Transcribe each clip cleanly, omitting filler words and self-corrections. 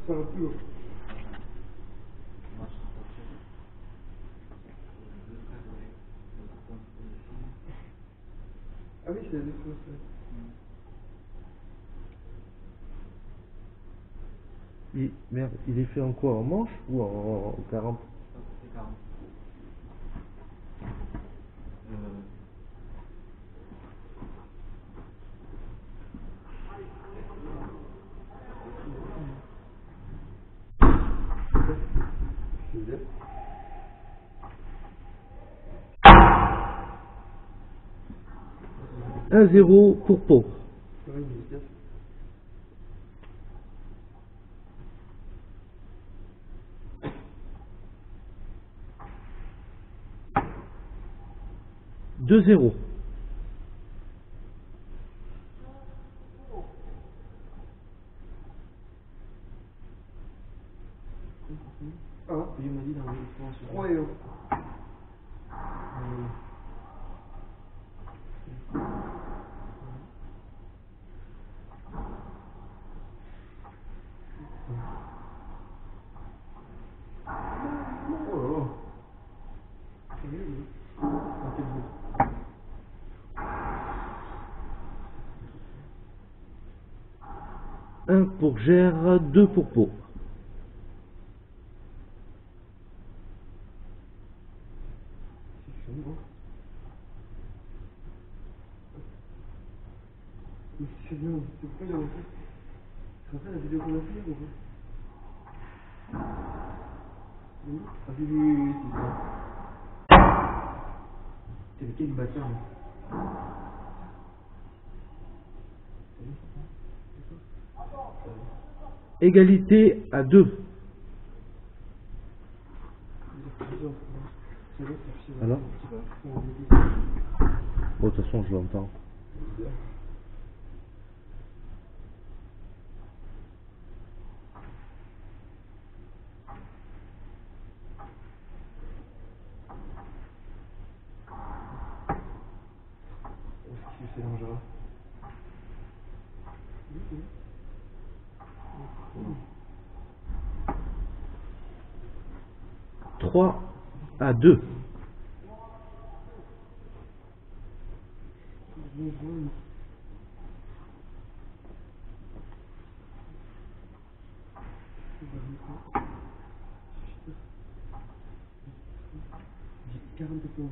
faire un peu. Ah oui, c'est la défense. Merde, il est fait en quoi? En manche ou en 40? C'est 40. Un 0 pour Pau. Ouais, il est bien. Deux 0. Ah, Il m'a dit dans le 3 et 1. Oh Un pour Gers, 2 pour Pau. Mais c'est bien, c'est pourquoi il a repris. Tu te rappelles la vidéo qu'on a fait ou pas? Oui. Ah oui, oui, oui, c'est ça. C'est lequel bâtard là? Égalité à 2. Alors? Bon, de toute façon, je l'entends. C'est dangereux. 3 à 2. J'ai 40 points.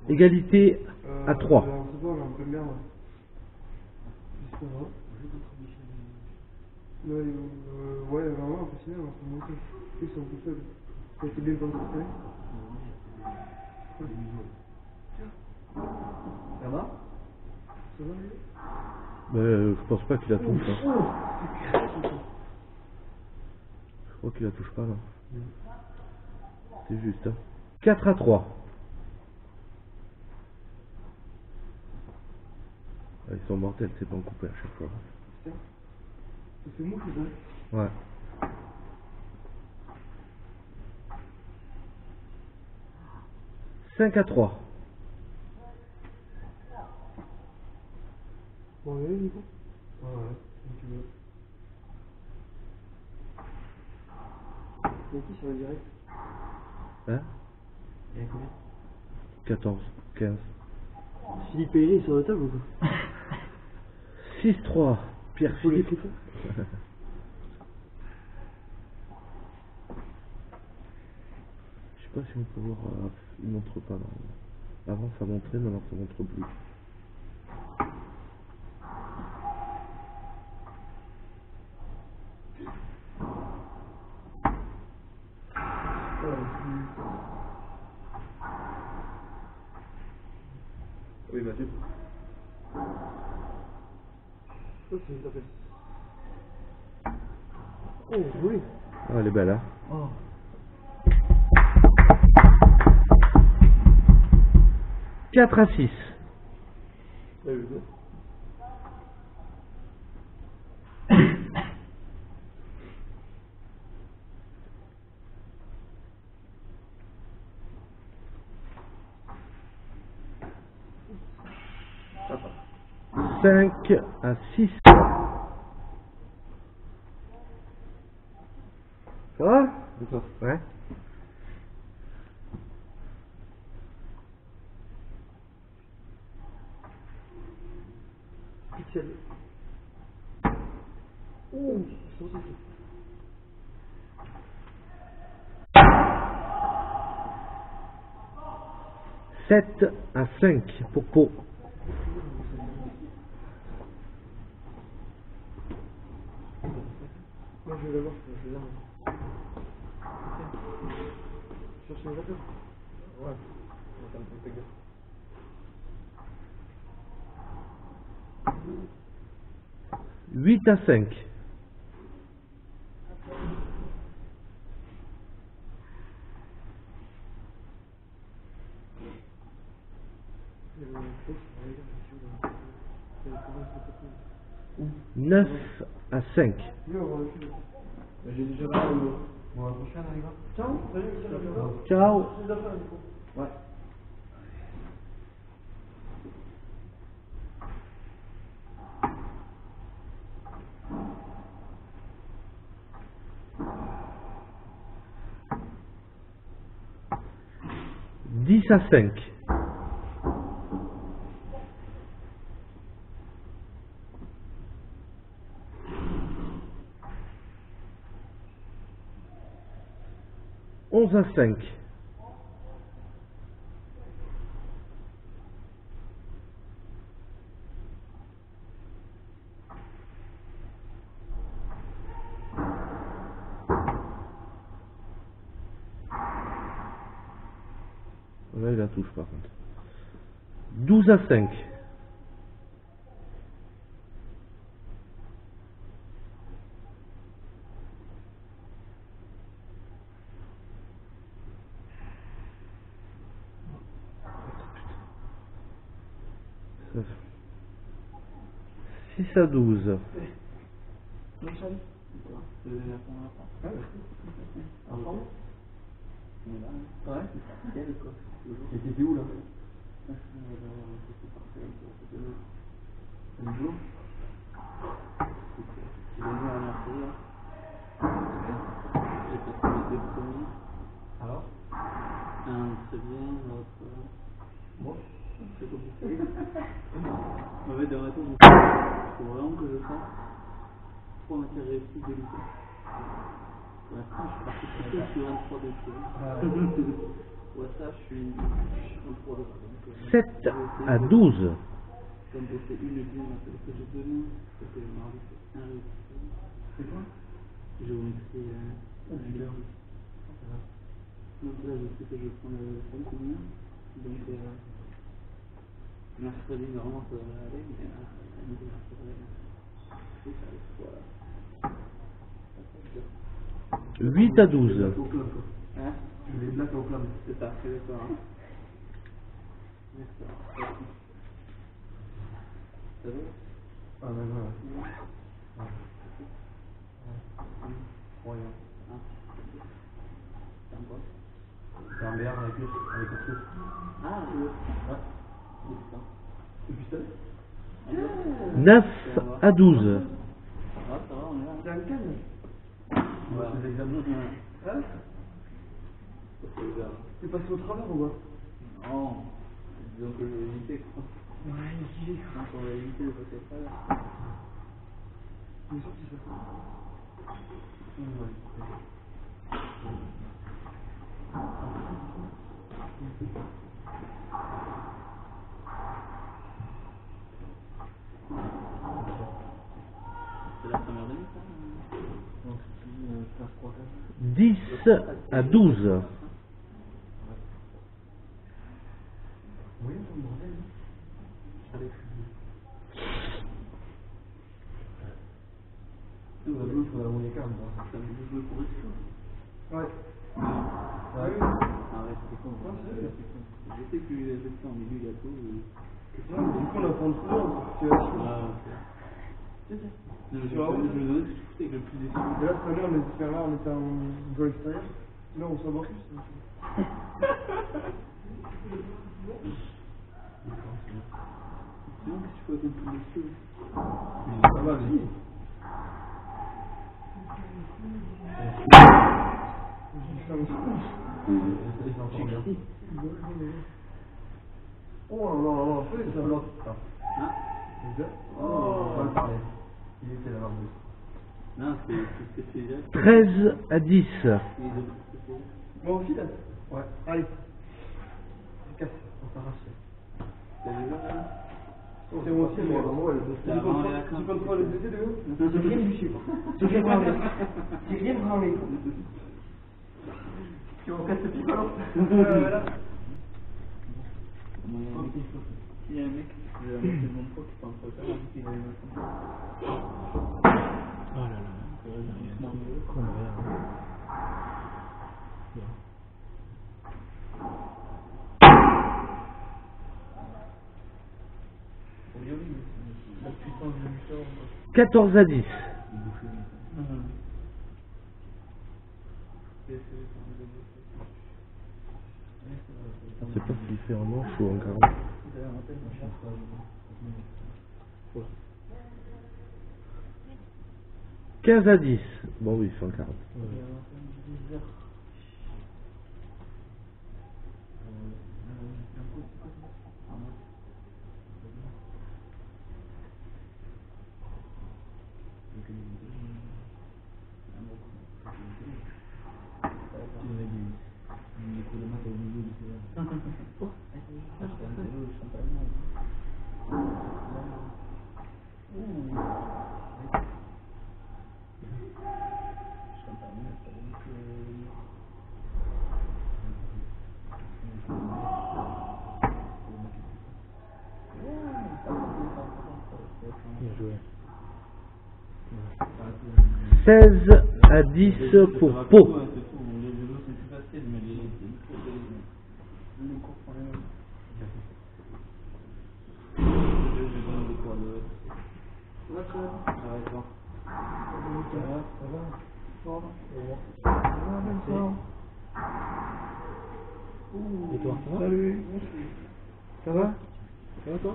Égalité à 3. C'est bon, j'ai un peu de merde. C'est pas grave. Ouais, vraiment, impressionnant, on s'est monté. Ils sont tout seuls. Ça a été bien concentré. Ça va? Ça va, lui? Je pense pas qu'il la touche. Hein. Oh, c'est crèche, Je crois qu'il la touche pas là. C'est juste. Hein. 4 à 3. Ah, ils sont mortels, c'est pas coupé à chaque fois. ça fait mou, c'est ça? Ouais. Cinq à 3. Bon, on y est, du coup? Ouais, comme tu veux. Il y a qui sur le direct? Hein? Il y a combien? 14, 15. Philippe Payet, il est sur la table ou quoi? 6-3. Pierre Philippe. Philippe. Je sais pas si on peut voir. Il montre pas là. Avant ça montrait, maintenant ça montre plus. Oui, Mathieu. Ça, c'est une tapette. Oh, oui. Ah, elle est belle, hein? Oh. 4 à 6. Ça va. 5 à 6. Ça va? D'accord. Ouais. Pixel. Ouh, ça aussi. 7 à 5 pour Pau. Moi je vais l'avoir, je vais l'avoir. Cherche une voiture. Ouais. On va me faire gaffe. 8 à 5. Il y a une fausse, regarde, je suis là. 9 à 5. J'ai déjà pas le dos. Bon, à la prochaine, les gars. Ciao, salut, salut. Ciao. Ouais. Dix à 5. Onze à 5. Là, il la touche par contre. 12 à 5. Ça fait 6 à 12. Ouais. Quel quoi? T'étais où là? Le jour. Tu l'as vu en mercredi là? J'ai passé les deux premiers. Alors? Un très bien, l'autre. Bon. C'est compliqué. En fait, dans ma tête, il faut vraiment que je fasse 3 matières réussies de lycée. Pour l'instant, je suis parti plutôt sur un 3 de lycée. Ouais, ça, je suis en 3 de 7 à 12. Comme j'ai fait une bien, parce que j'ai deux mains, c'était mardi, c'est un réussi. C'est quoi? Géométrie. Donc là, je sais que je prends le 5 ou bien. Donc, mercredi, normalement, ça devrait aller, mais à midi, ça devrait aller. C'est ça, voilà. 8 à 12. Au club quoi. Hein? Tu les blagues au club. C'est ça, c'est d'accord. Hein. D'accord. Ça va? Ah, ouais, ouais. Croyant. Ah. C'est un boss. C'est un meilleur avec le truc. Ah, oui. Ouais. C'est ça. Depuis ça? 9 à 12. Ah, ça va, on est là. C'est un calme. Ouais, c'est l'examen. Hein? T'es passé au travers ou quoi? Non, disons que je vais éviter quoi. Ouais, il est Donc on va éviter de passer au travers. Il est sorti ça. Ouais. C'est la première demi ça? Donc tu dis 15, 3, 4. 10 à 12. Oui, c'est un bordel. Allez. Tout va bien, il faut la rouler calme. Ça me dit jouer pour être chaud. Ouais. Ah oui. Arrête, c'est con. Je sais que lui, j'ai fait en milieu, il y a tout. Non, mais du coup, on apprend trop bien. Tu vas chier. Ah, ok. Non, mais je me demandais ce que tu foutais avec le plus déçu. Et là, cette année, on était là, on était en vol extérieur. Là, on s'en va plus. Sinon, qu'est-ce que tu peux comme tous les choses. Ça va, lui. Oh non, c'est un autre. Hein? On va le parler. Il était là-bas. Non, c'est ce que tu es là. 13 à 10. Moi aussi, là. Ouais, allez. Casse, on s'arrache. T'as vu là? C'est moi aussi, moi. Tu contrôles les deux de j'ai rien du chiffre. J'ai rien branlé. J'ai rien branlé. Tu vas casser le pipe alors? Voilà. Il y a un mec de mon pote qui parle pas ça, il a une autre. Oh là là, comme rien. Bien. 14 à 10. Je sais pas s'il fait en manche ou en 40. 15 à 10. Bon oui, il fait en 40. Bien joué. 16 à 10 pour Pau. C'est tout, les vélos sont plus faciles, mais les cours sont les mêmes. Je donne des cours de... Et toi, ça va? Salut. Ça va? Ça va toi?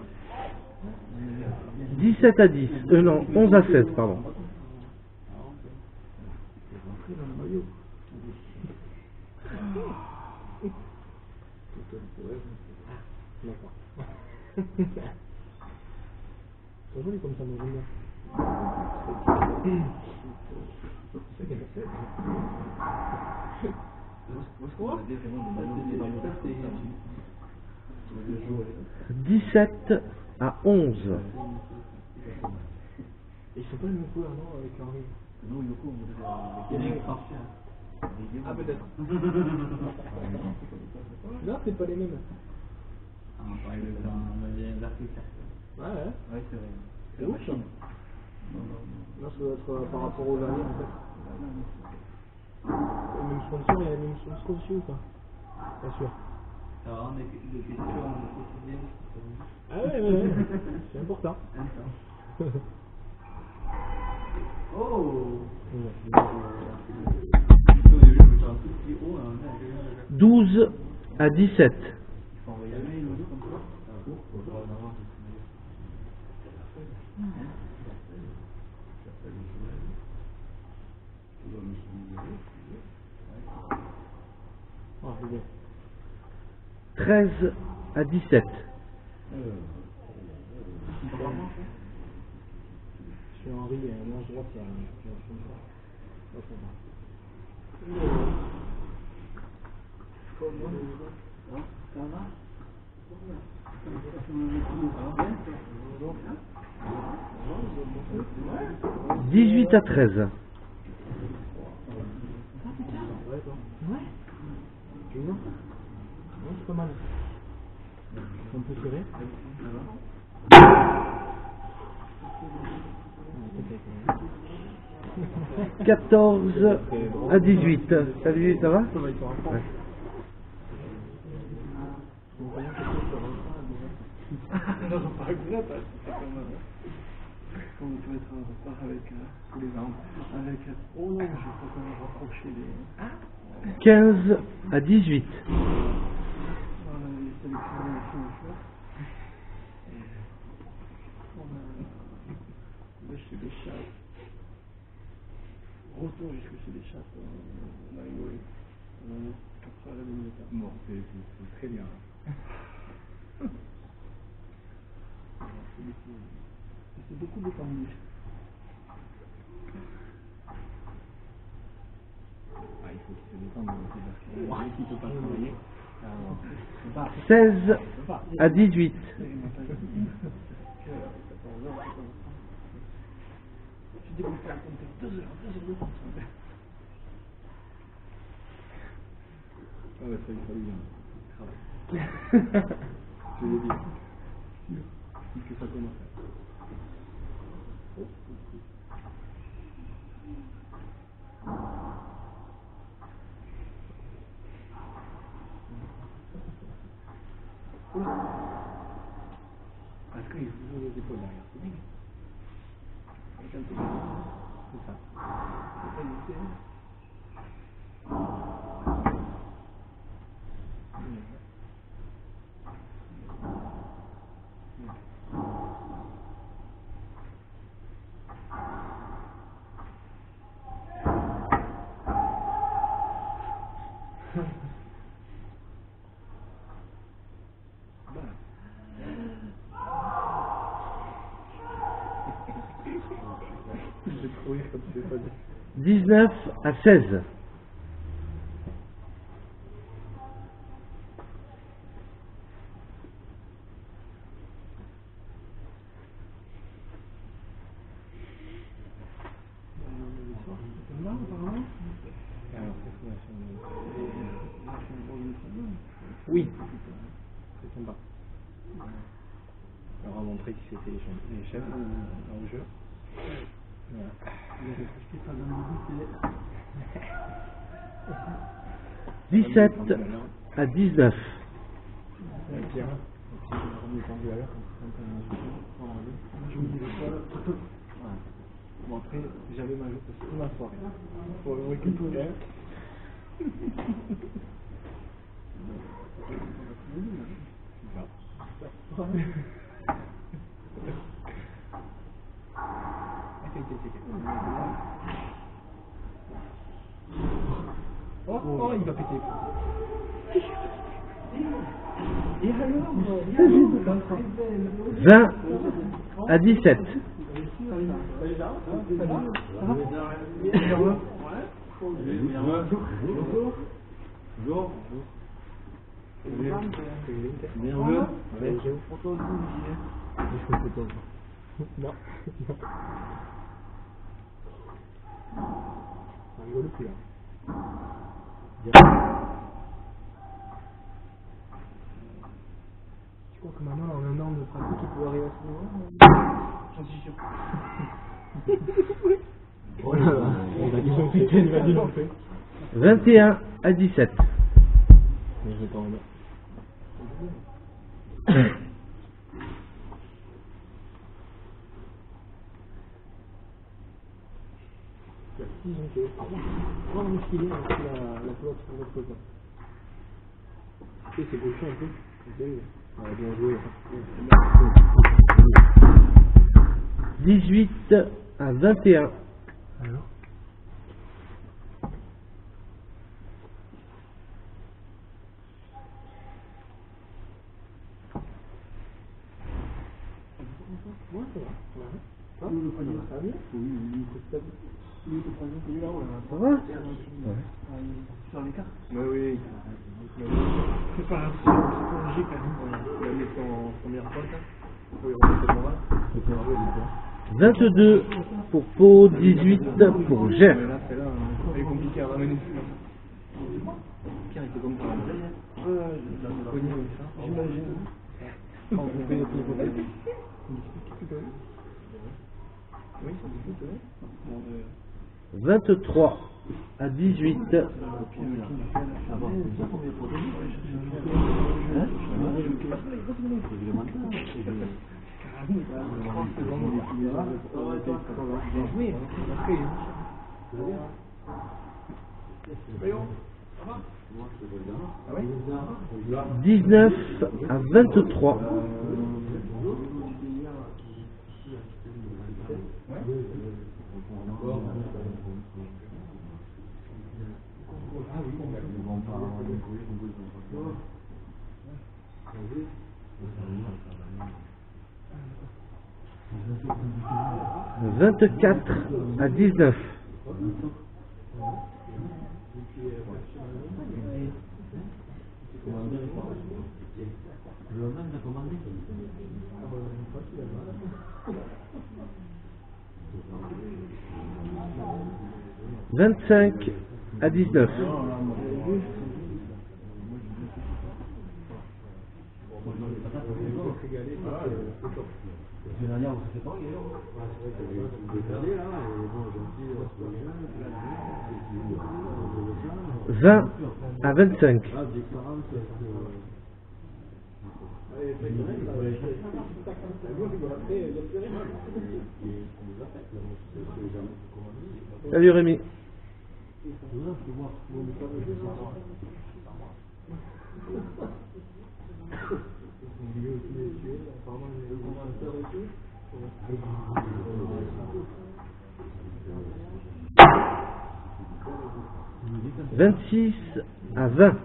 17 à 10. Non, 11 à 16, pardon. D'accord. C'est joli comme ça, mais j'aime bien. C'est qu'elle fait. Quoi? 17 à 11. Et ils sont pas les mêmes couleurs, non, avec Henri? Nous, Yoko, on dirait les parfait. Ah, peut-être. Non, c'est pas les mêmes. Ah, on parlait de l'Afrique. Ouais, ouais. Ouais, c'est vrai. C'est ouf, ça. Non, ça doit être par rapport aux années, en fait. Le même sponsor, il y a les mêmes sponsors dessus ou pas? Pas sûr. Alors, on est des questions quotidiennes. Ah ouais, ouais, ouais. C'est important. Oh! 12 à 17. Ah, c'est bien. 13 à 17. Chez Henri, moi je vois qu'il y a un sponsor. Ça va? 18 à 13. Ouais. Tu vois? Non, c'est pas mal. On peut tirer. 14 à 18. Salut, ça va? Ouais. Non, pas avec là, c'est comme quand on peut être en retard avec tous les arbres. Avec. Oh non, je sais pas comment rapprocher les. 15 à 18. Les sélectionnés ici en On va chez les chasses. Retour jusque chez les chasses. On a rigolé. On a 4h30 du matin. Bon, c'est très bien. C'est beaucoup détendu. Ah, il faut qu'il se détende, parce qu'il ne peut pas travailler. Alors, 16 à 18. Tu débrouilles pas à compter 2 heures de temps. ah ouais, ça, il fallait bien. Travail. Je l'ai dit. Que ça commence. Parce qu'il faut toujours les épaules derrière, c'est bien. C'est ça. C'est pas limité. Je vais trop rire comme tu l'as pas dit. 19 à 16. Oui, c'est sympa. On va montrer qui c'était les chefs dans le jeu. Voilà. 17 à 19. Pierre, on est tendu à l'heure quand bon, après, j'avais toute ma soirée. Pour le récupérer. Oh, il va péter. Et alors 20 à 17. Nerveux. Non. Ça rigole plus là. Tu crois que maintenant, en un an de pratique, il peut arriver à ce niveau-là? J'en suis sûr. Oh là là, on a dit son putain, il va dire non fait. 21 à 17. Mais je vais t'en remettre. Il y a 6 unités. Prends le filet avec la pelote sur votre côté. Tu sais, c'est gaucher un peu. Ouais, bien joué. 18 à 21. Alors Ça va? Sur les cartes. mais oui. C'est pas un psychologique. Il a mis son première pointe. Il faut y remettre le moral. 22 pour Pau, 18 pour Mais Gers. là, celle-là, elle est compliquée à ramener. Pierre, il fait comme ça. J'imagine. Quand vous faites notre niveau tête, on discute. Oui, ça discute, oui. 23 à 18. Ah oui 19 à 23. 24 à 19. « 25 à 19. » « 20 à 25. » Salut Rémi. « 26 à 20. »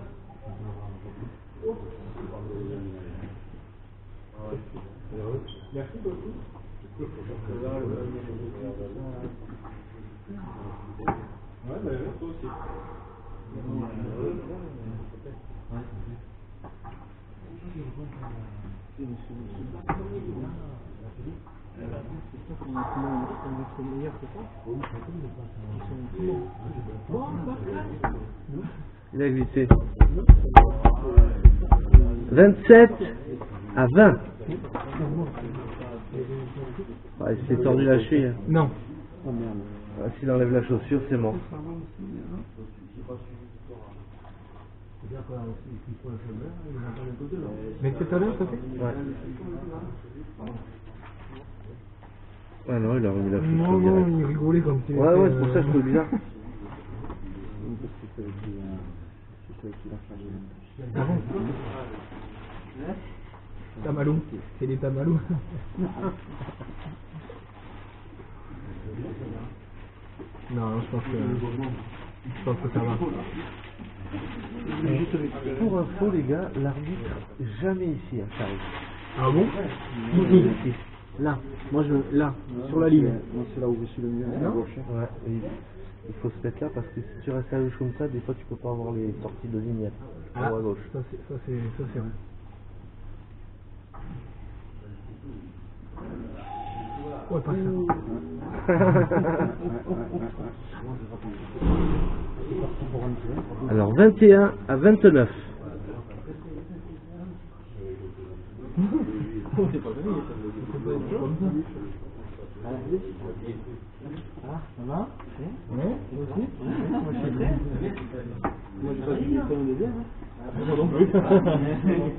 Il a glissé. 27 à 20. Ah, il s'est tordu la cheville. Non. Ah, s'il enlève la chaussure, c'est mort. Mais c'est à l'heure, ça fait? Ouais. Ah non, il a remis la chaussure Non, direct. il rigolait comme si. Ouais, ouais, c'est pour ça que je trouve bizarre. Ah bon? Tamalou, c'est des tamalous. Non, je pense que ça va. Pour info, les gars, l'arbitre jamais ici à Paris. Ah bon? Ici. Là, moi là, sur la ligne. Moi, c'est là où je suis le mieux, à Non. gauche. Ouais, il faut se mettre là parce que si tu restes à gauche comme ça, des fois tu peux pas avoir les sorties de ligne Ah, à gauche. ça c'est vrai. Ouais, pas ça. Alors 21 à 29. Ah, ça va? Ouais, aussi. Moi, je suis prêt. Moi, je crois que c'est comme le deuxième. Moi non plus.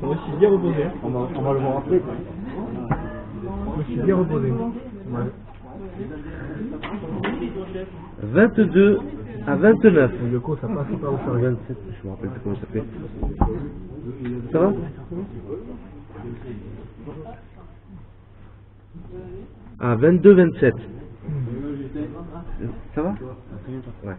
Moi, je suis bien reposé. On va le voir après. Moi, je suis bien reposé. Ouais. 22 à 29. Le Yoko, ça passe pas au Ah, fer. 27, je me rappelle plus comment ça fait. Ça va? Ah, 22-27. Ça va? Ouais.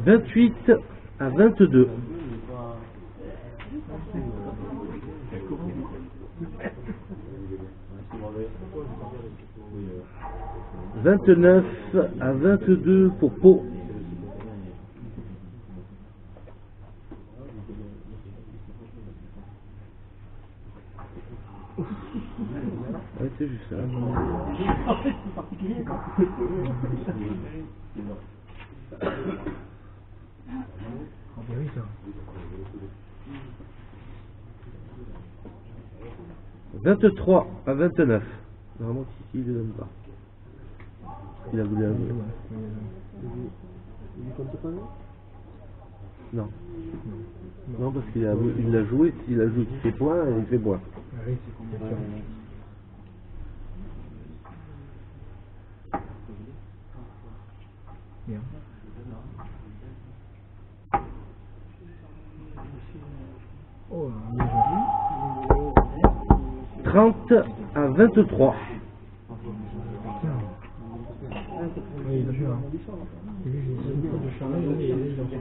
28 à 22. 29 à 22 pour Pau. Ouais, c'est juste ça. Oui, ça. 23 à 29. Normalement, Titi, il ne le donne pas. Il a voulu un peu. Non. Non, parce qu'il a joué, s'il a joué, il fait point et il fait point. Oui, c'est sûr. Bien. Oh, 30 à 23. Oui, il a fait un. J'ai vu, j'ai essayé de charger, et il a fait.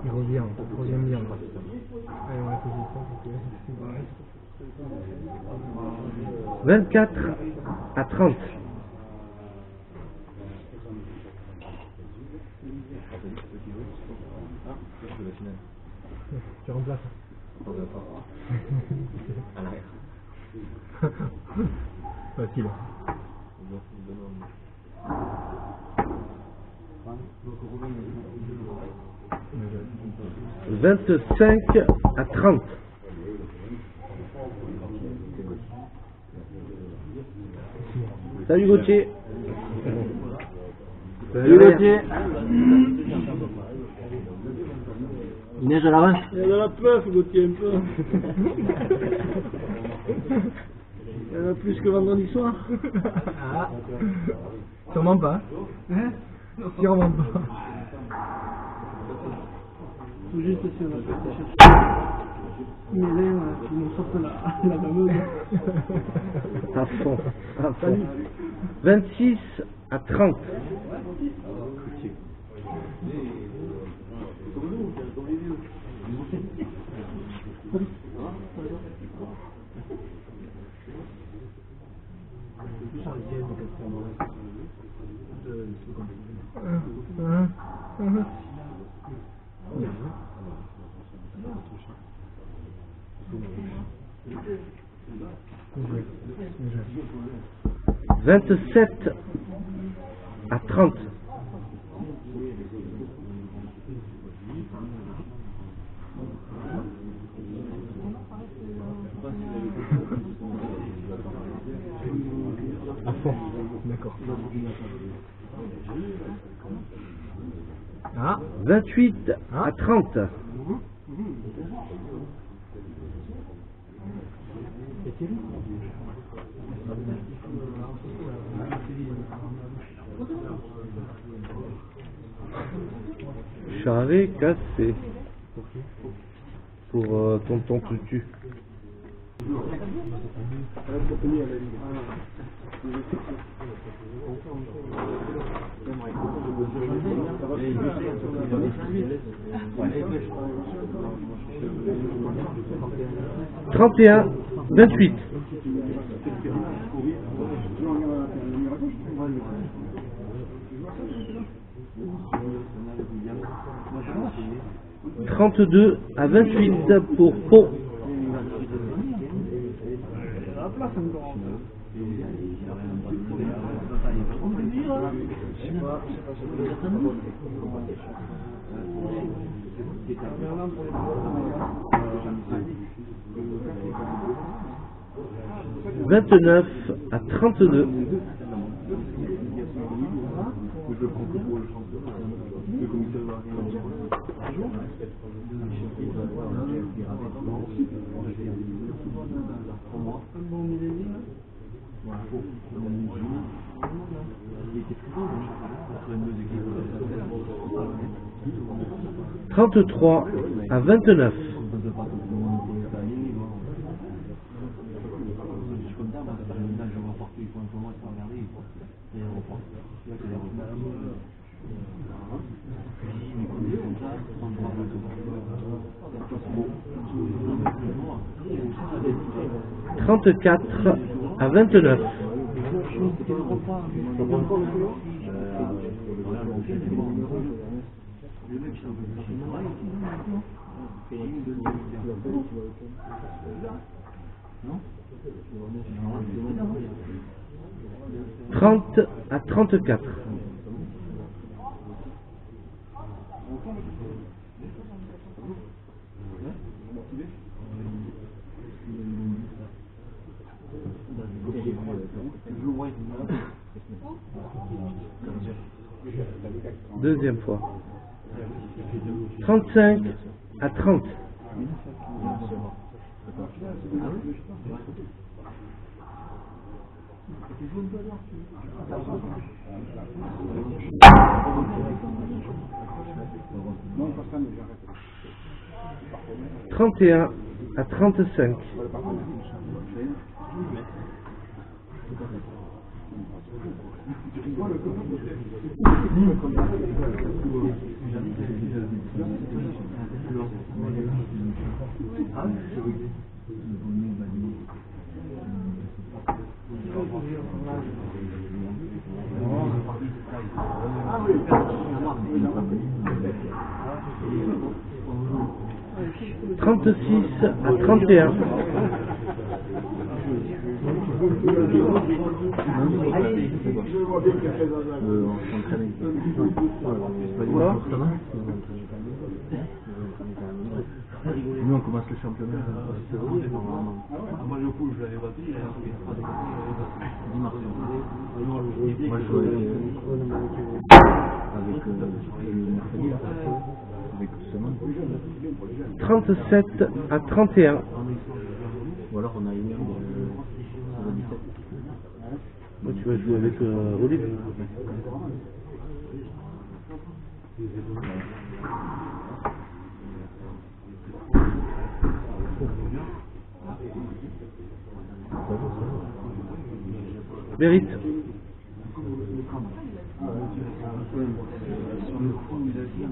Il revient bien. Allez, on va poser ça parce que c'est pareil. 24 à 30. Tu remplaces. À l'arrière. Facile. 25 à 30. Salut Gauthier. Salut Gauthier. Il neige à l'avance. Il y a de la peuf, Gauthier, un peu. Il y en a plus que vendredi soir. Ah. Sûrement pas. Hein? Sûrement pas. Tout juste si on a fait chercher Mélène qui nous sortent la dameuse. À fond. 26 à 30. Oui. 27 à 30. À fond. D'accord. Ah. 28 à 30. Charret cassé. Pour tonton Tutu. « 31, 28. » 32 à 28 pour Pau. La place encore. Je sais pas. 29 à 32. Bon millénaire. 33 à 29. « 34 à 29. » 30 à 34. Deuxième fois. 35 à 30. 35 31 à 35. « 36 à 31. » Nous on commence le championnat. Moi le coup je l'avais pas pris, Moi je jouais avec avec Semaine. 37 à 31. Ou alors on a une heure de 17. Moi, tu vas jouer avec Olive. Mérite. Sur le coup, il a dit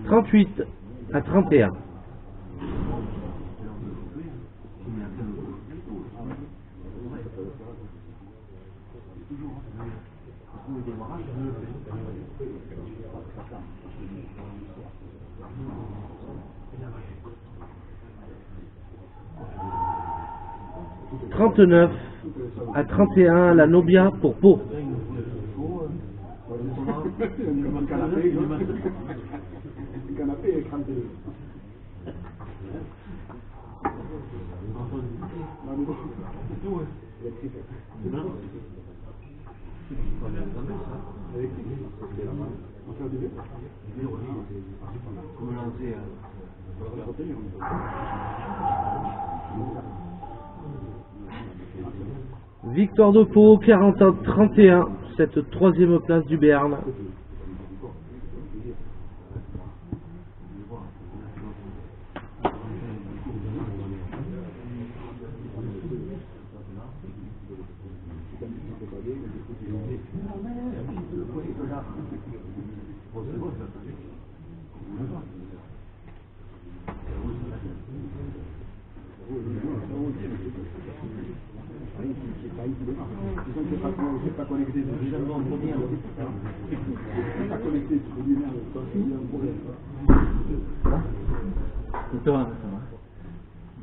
38 à 31. « 39 à 31, la Nobia pour Pau. » Victoire de Pau, 40 à 31, cette troisième place du Béarn.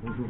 Bonjour.